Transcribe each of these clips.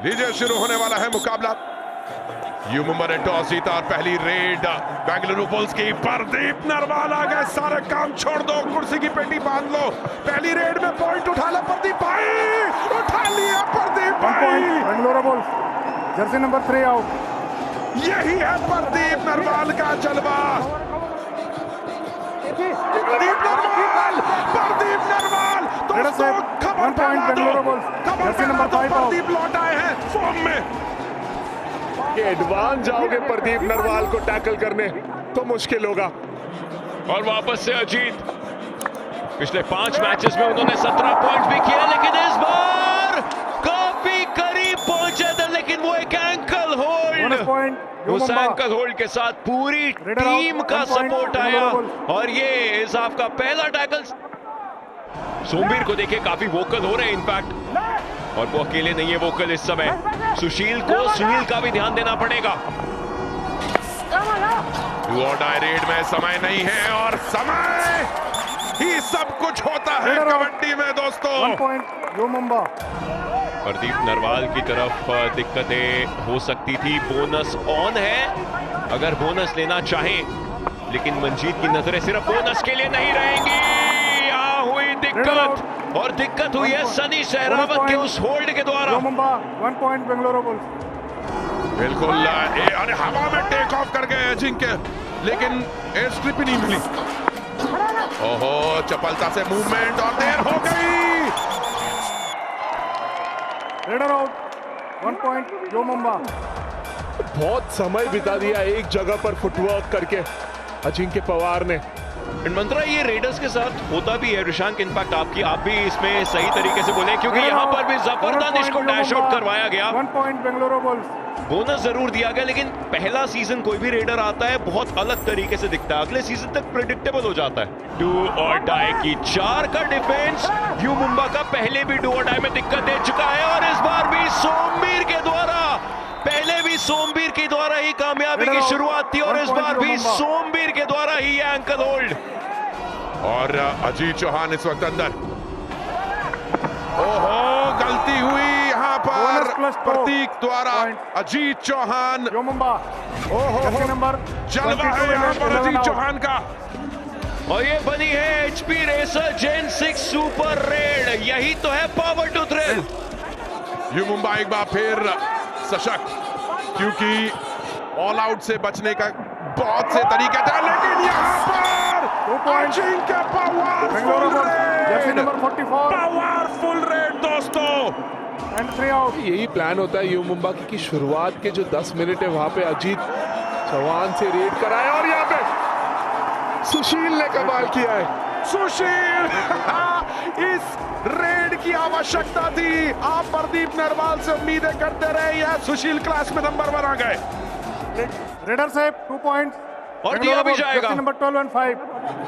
लीजिए शुरू होने वाला है मुकाबला। यू मुंबा ने टॉस जीता और पहली रेड बेंगलुरु बुल्स की। प्रदीप नरवाल आ गए, सारे काम छोड़ दो, कुर्सी की पेटी बांध लो, पहली रेड में पॉइंट उठा लो प्रदीप भाई, उठा लिया प्रदीप भाई। Bengaluru bulls Jersey number 3 out. यही है प्रदीप नरवाल का जलवा। प्रदीप नरवाल, प्रदीप नरवाल दोस्तों, खबर Bengaluru bulls Jersey number 5 out. Pradeep लौट आए हैं फॉर्म में। एडवांस जाओगे प्रदीप नरवाल को टैकल करने तो मुश्किल होगा। और वापस से अजीत, पिछले 5 मैचेस में उन्होंने 17 पॉइंट्स भी किए, लेकिन इस बार काफी करीब पहुंचे थे, लेकिन वो एक एंकल होल्ड, उस एंकल होल्ड के साथ पूरी टीम का सपोर्ट आया और ये इस हाफ का पहला टैकल। सोमवीर को देखिए काफी वोकल हो रहे हैं इनफैक्ट, और वो अकेले नहीं है वोकल इस समय। सुशील को सुनील का भी ध्यान देना पड़ेगा। डू और डाई रेड में समय नहीं है और समय ही सब कुछ होता है कबड्डी में दोस्तों। 1 पॉइंट यू मुंबा। प्रदीप नरवाल की तरफ दिक्कतें हो सकती थी। बोनस ऑन है अगर बोनस लेना चाहें, लेकिन मंजीत की नजरें सिर्फ बोनस के लिए नहीं रहेंगी। यहाँ हुई दिक्कत, और दिक्कत हुई है सनी सहरावत के उस होल्ड के द्वारा। 1 पॉइंट बेंगलुरु बुल्स। बिल्कुल अरे हवा में टेक ऑफ कर गए अजिंक्य, लेकिन एयर स्ट्रिप ही नहीं मिली। ओहो, चपलता से मूवमेंट और देर हो गई। Raider out. 1 point U Mumba. बहुत समय बिता दिया एक जगह पर फुटवर्क करके अजिंक्य पवार ने। मंत्रा ये रेडर्स के साथ होता भी है ऋषांक, इनफैक्ट आप भी इसमें सही तरीके से बोले, क्योंकि यहाँ पर भी जफर दानिश को डैश आउट करवाया गया। 1 पॉइंट बेंगलुरु बुल्स। बोनस जरूर दिया गया, लेकिन पहला सीजन कोई भी रेडर आता है बहुत अलग तरीके से दिखता है, अगले सीजन तक प्रेडिक्टेबल हो जाता है। डू और डाई की 4 का डिफेंस यू मुंबा का पहले भी डू और डाई में दिक्कत दे चुका है, और इस बार भी सोमवीर के द्वारा, पहले भी सोमवीर के द्वारा ही कामयाबी की शुरुआत थी, और इस बार भी सोमवीर के द्वारा ही एंकल होल्ड। और अजीत चौहान इस वक्त अंदर। ओहो, गलती हुई यहाँ पर प्रतीक द्वारा। अजीत चौहान, यू मुंबा। ओहो नंबर जलवा है यहाँ पर अजीत चौहान का। और ये बनी है HP racer Gen 6 super raid, यही तो है power to thrill. U Mumba एक बार फिर सशक्त, क्योंकि ऑल आउट से बचने का बहुत से तरीके थे, लेकिन यहाँ पर Ajinkya powerful raid, powerful raid दोस्तों। And 3 out. यही प्लान होता है यू मुंबा की शुरुआत के जो 10 मिनट है वहां पे अजीत चौहान से रेड कराया, और यहाँ पे सुशील ने कमाल किया है। सुशील इस रेड की आवश्यकता थी। आप प्रदीप नरवाल से उम्मीदें करते रहे, यह सुशील क्लास में नंबर 1 आ गए। रेडर से 2 पॉइंट और दिया भी जाएगा। नंबर 12 और 5।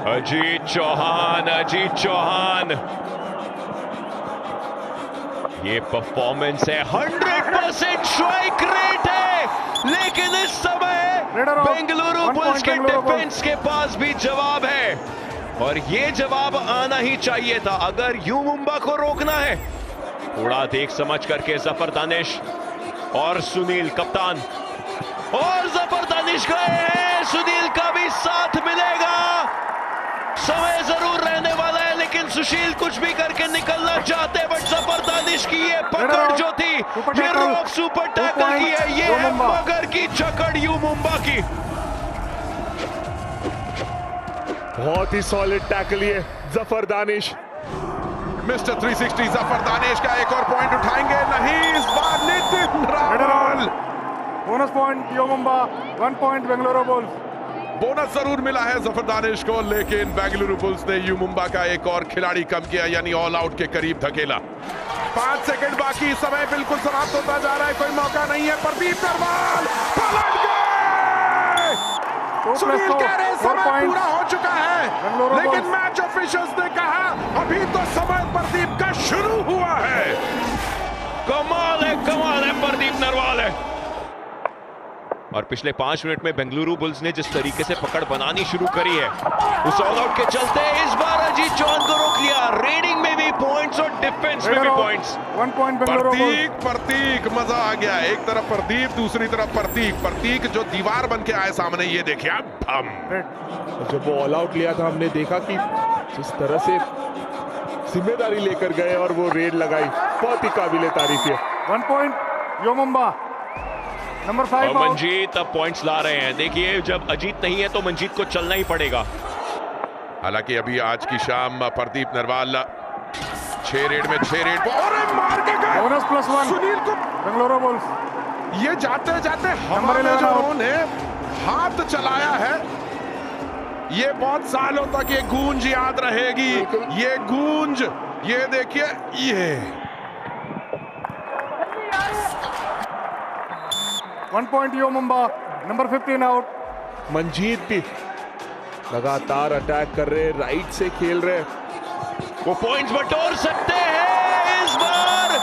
अजीत चौहान, अजीत चौहान, ये परफॉर्मेंस है 100% स्ट्राइक रेट है, लेकिन इस समय बेंगलुरु बुल्स के डिफेंस के पास भी जवाब है, और ये जवाब आना ही चाहिए था अगर यू मुंबा को रोकना है। थोड़ा देख समझ करके जफर दानिश और सुनील कप्तान, और जफर दानिश गए हैं, सुनील का भी साथ मिलेगा। समय जरूर रहने वाला है, लेकिन सुशील कुछ भी करके निकलना चाहते, बट जफर दानिश की ये पकड़ जो थी, ये रॉक सुपर टैकल की है, ये है मगर की जकड़ यू मुंबा की। बहुत ही सॉलिड टैकल ये जफर दानिश। मिस्टर 360 जफर दानिश का एक और पॉइंट उठाएंगे, नहीं इस बार Nitin Rawal. Bonus point U Mumba. 1 point Bengaluru Bulls. Bonus जरूर मिला है जफर दानिश को, लेकिन बेंगलुरु बुल्स ने यू मुंबा का एक और खिलाड़ी कम किया, यानी ऑल आउट के करीब धकेला। 5 सेकंड बाकी, समय बिल्कुल समाप्त होता जा रहा है, कोई मौका नहीं है। प्रदीप नरवाल पलट गए। सुनील कह रहे समय पूरा हो चुका है, लेकिन मैच ऑफिशियल्स ने कहा अभी तो समय प्रदीप का शुरू हुआ है। कमाल है प्रदीप नरवाल है। और पिछले 5 मिनट में बेंगलुरु बुल्स ने जिस तरीके से पकड़ बनानी शुरू करी है, उस ऑल आउट के चलते इस बार अजीत चौहान को रोक लिया। रेडिंग में भी पॉइंट्स और डिफेंस में भी points. 1 point Bengaluru Bulls. Prateek मजा आ गया। एक तरफ प्रदीप, दूसरी तरफ प्रतीक जो दीवार बन के आए सामने, ये देखिए हम। जब वो ऑल आउट लिया था, हमने देखा कि जिस तरह से जिम्मेदारी लेकर गए और वो रेड लगाई, बहुत ही काबिले तारीफ है। 1 पॉइंट यो मुंबा, नंबर 5 मंजीत अब पॉइंट्स ला रहे हैं। देखिए जब अजीत नहीं है तो मंजीत को चलना ही पड़ेगा। हालांकि अभी आज की शाम प्रदीप नरवाल 6 रेड में 6 रेड और मार के गए। बोनस +1 सुनील को बेंगलुरु बुल्स। ये जाते जाते हमारे जो उन्होंने हाथ चलाया है, ये बहुत सालों तक ये गूंज याद रहेगी। ये गूंज, ये देखिए, ये 1 पॉइंट यो मुंबा, नंबर 15 आउट। मंजीत भी लगातार अटैक कर रहे, राइट से खेल रहे, वो पॉइंट्स बटोर सकते हैं। इस बार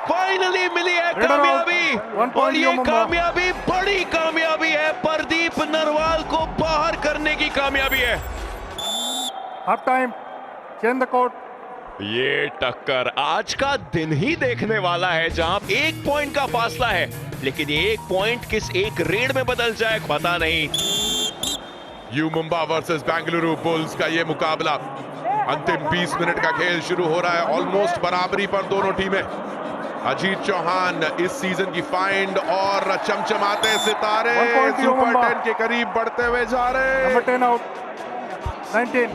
फाइनली मिली है कामयाबी, और ये कामयाबी बड़ी कामयाबी है। प्रदीप नरवाल को बाहर करने की कामयाबी है। Half time, change the court. ये टक्कर आज का दिन ही देखने वाला है, जहां 1 पॉइंट का फासला है, लेकिन ये 1 पॉइंट किस एक रेड में बदल जाए पता नहीं। You Mumba versus Bengaluru bulls का ये मुकाबला, अंतिम 20 मिनट का खेल शुरू हो रहा है। ऑलमोस्ट बराबरी पर दोनों टीमें। अजीत चौहान इस सीजन की फाइंड और चमचमाते सितारे सुपर 10 के करीब बढ़ते हुए जा रहे हैं। Number 10 out, 19।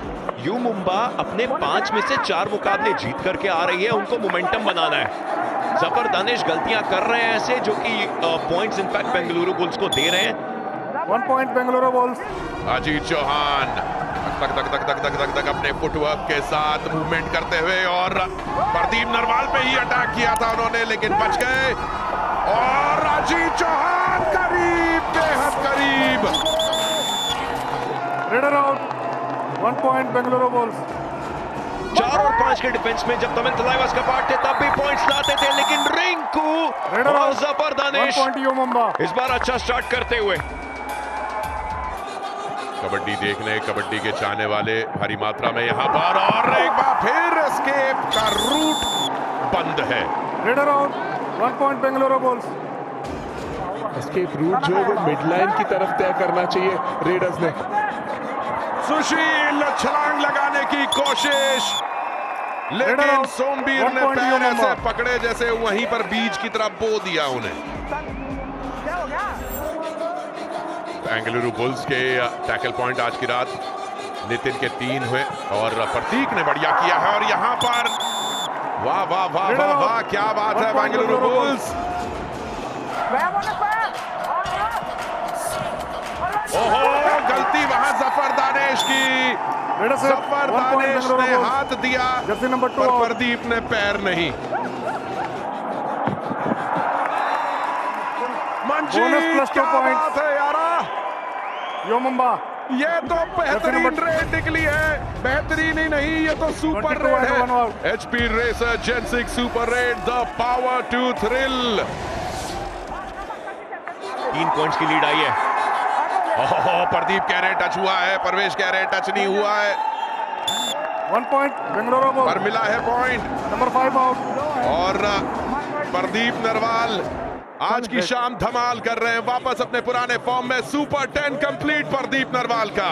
यू मुंबा अपने 5 में से 4 मुकाबले जीत करके आ रही है, उनको मोमेंटम बनाना है। जफर दानिश गलतियां कर रहे हैं ऐसे, जो कि पॉइंट्स इनफैक्ट बेंगलुरु बुल्स को दे रहे हैं। 1 पॉइंट बेंगलुरु बुल्स। अजीत चौहान तक तक तक तक तक तक तक अपने फुटवर्क के साथ मूवमेंट करते हुए, और प्रदीप नरवाल पे ही अटैक किया था उन्होंने, लेकिन बच गए। और अजीत चौहान करीब, बेहद करीब। Raider out, 1 point Bengaluru bulls. 4 और 5 के डिफेंस में जब तमिल तलाइवास का पार्ट थे तब भी पॉइंट्स लाते थे, लेकिन रिंकू और जफर दानिश 1 पॉइंट यो मुंबा। इस बार अच्छा स्टार्ट करते हुए। कबड्डी देखने, कबड्डी के चाहने वाले भारी मात्रा में यहाँ पर, और एक बार फिर एस्केप का रूट बंद है। Raider out, 1 point Bengaluru bulls. Escape route जो वो मिड लाइन की तरफ तय करना चाहिए रेडर्स ने। सुशील छलांग लगाने की कोशिश, लेकिन सोमवीर ने पैर ऐसे पकड़े जैसे वहीं पर बीच की तरफ बो दिया उन्हें। बेंगलुरु बुल्स के टैकल पॉइंट आज की रात नितिन के 3 हुए, और प्रतीक ने बढ़िया किया है। और यहाँ पर वाह वाह वाह वाह वाह, क्या बात है बेंगलुरु बुल्स। ओहो, गलती वहां जफर दानिश की। जफर दानिश ने हाथ दिया, पर प्रदीप ने पैर नहीं। मंजीत, क्या बात है यारा। यो मुंबा, ये तो बेहतरीन रेड निकली है। बेहतरीन ही नहीं, ये तो सुपर रेड है। HP racer Gen 6 super raid, the power to thrill. 3 points की लीड आई है। ओहो, प्रदीप कह रहे टच हुआ है, परवेश कह रहे टच नहीं हुआ है। 1 पॉइंट बेंगलुरु बुल्स पर मिला है पॉइंट। Number 5 out. और प्रदीप नरवाल आज की शाम धमाल कर रहे हैं, वापस अपने पुराने फॉर्म में। सुपर 10 कंप्लीट प्रदीप नरवाल का।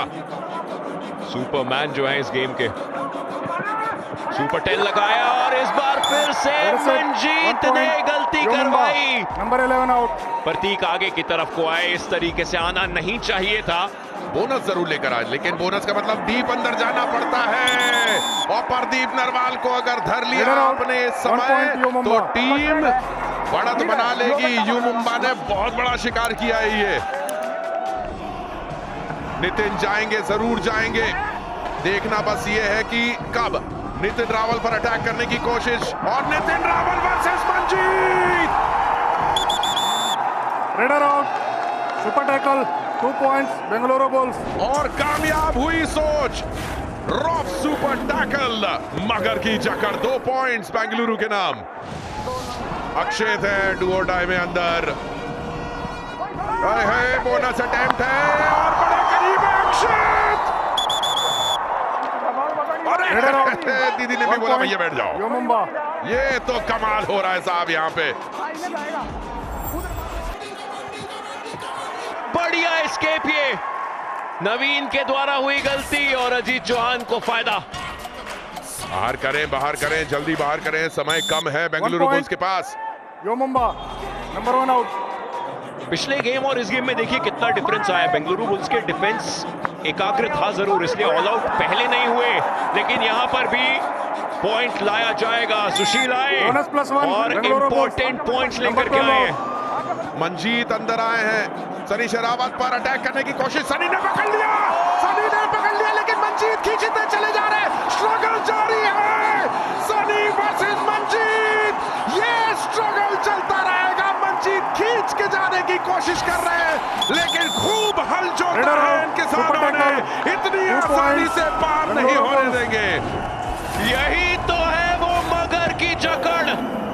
सुपरमैन जो है इस गेम के। सुपर 10 लगाया, और इस बार फिर से मंजीत ने गलती करवाई। Number 11 out. प्रतीक आगे की तरफ को आए, इस तरीके से आना नहीं चाहिए था। बोनस जरूर लेकर आए, लेकिन बोनस का मतलब डीप अंदर जाना पड़ता है। और प्रदीप नरवाल को अगर धर लिया आपने इस समय, तो टीम बढ़त बना लेगी। यू मुंबा ने बहुत बड़ा शिकार किया है ये। नितिन जाएंगे, जरूर जाएंगे। देखना बस ये है कि कब नितिन रावल पर अटैक करने की कोशिश, और Nitin Rawal versus Manjeet. Raider out, super tackle, 2 points Bengaluru bulls. और कामयाब हुई सोच, रॉफ सुपर टैकल, मगर की जकड़, 2 पॉइंट्स बेंगलुरु के नाम। अक्षय है डू और डाई में अंदर। है बोनस अटेम्प्ट है और बड़े करीब है अक्षित। अरे दीदी ने भी बोला भैया बैठ जाओ। यो मुंबा। ये तो कमाल हो रहा है साहब यहाँ पे। बढ़िया एस्केप, ये नवीन के द्वारा हुई गलती और अजीत चौहान को फायदा। बाहर करें जल्दी बाहर करें, समय कम है बेंगलुरु बुल्स के पास। यो मुंबा नंबर 1 आउट। पिछले गेम और इस गेम में देखिए कितना डिफरेंस आया। बेंगलुरु बुल्स के डिफेंस एकाग्र था जरूर, इसलिए ऑल आउट पहले नहीं हुए, लेकिन यहां पर भी पॉइंट लाया जाएगा। सुशील आए और इंपॉर्टेंट पॉइंट्स लेकर के आए। मंजीत अंदर आए हैं, सनी शेरावत पर अटैक करने की कोशिश, सनी ने पकड़ लिया, लेकिन मंजीत खींचते चले जा रहे हैं। स्ट्रगल जारी है, सनी वर्सेस मंजीत, ये स्ट्रगल चलता रहेगा। मंजीत खींच के जाने की कोशिश कर रहे हैं, लेकिन खूब हल जोता है इनके सामने, इतनी आसानी से पार नहीं होने देंगे। यही तो है वो मगर की जकड़,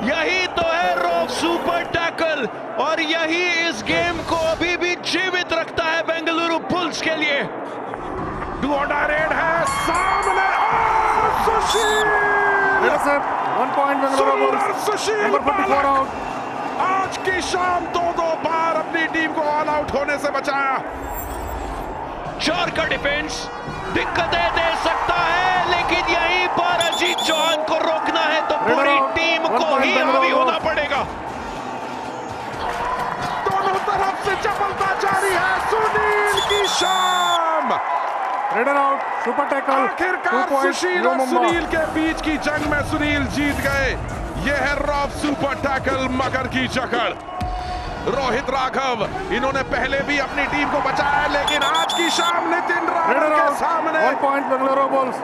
यही तो है रॉफ सुपर टैकल, और यही इस गेम को अभी भी जीवित रखता है बेंगलुरु बुल्स के लिए। डू और डाई रेड है सामने, और सुशील 1 पॉइंट बेंगलुरु बुल्स। सुशील नंबर 44 आउट। आज की शाम दो बार अपनी टीम को ऑल आउट होने से बचाया। 4 का डिफेंस दिक्कतें दे सकता है, लेकिन यहीं पर अजीत चौहान को रोकना है तो पूरी टीम को ही हावी होना पड़ेगा। दोनों तरफ से चपलता जारी है, सुनील की शाम। Raider out, super tackle. आखिरकार सुशील और सुनील के बीच की जंग में सुनील जीत गए। यह है रॉफ सुपर टैकल, मगर की जकड़। रोहित राघव, इन्होंने पहले भी अपनी टीम को बचाया, लेकिन आज की शाम नितिन रावल के सामने 1 पॉइंट बेंगलुरु बुल्स।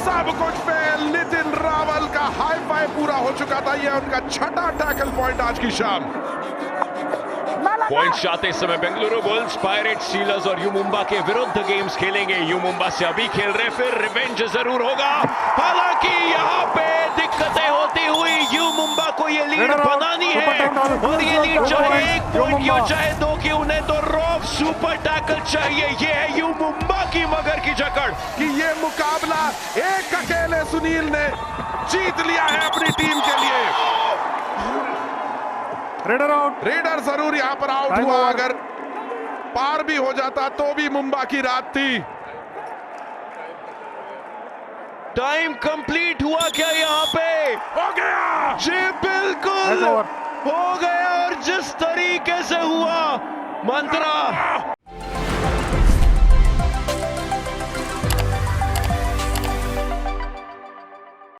सब कुछ फेल। नितिन रावल का हाई फाई पूरा हो चुका था, यह उनका 6ठा टैकल पॉइंट आज की शाम। पॉइंट चाहते इस समय बेंगलुरु बुल्स पायरेट्स, स्टीलर्स और यू मुंबा के विरुद्ध गेम्स खेलेंगे। यू मुंबा से अभी खेल रहे, फिर रिवेंज जरूर होगा। हालांकि यहाँ पे दिक्कतें होती हुई यू मुंबा को ये लीड बनानी है, और ये लीड चाहे 1 पॉइंट की हो चाहे 2 की, उन्हें तो रॉफ सुपर टैकल चाहिए। ये है यू मुंबा की मगर की जकड़ कि ये मुकाबला एक अकेले सुनील ने जीत लिया है अपनी टीम के लिए। Raider out. रेडर जरूर यहां पर आउट हुआ, अगर पार भी हो जाता तो भी मुंबा की रात थी। टाइम कंप्लीट हुआ क्या यहाँ पे? हो गया जी बिल्कुल हो गया, और जिस तरीके से हुआ मंत्रा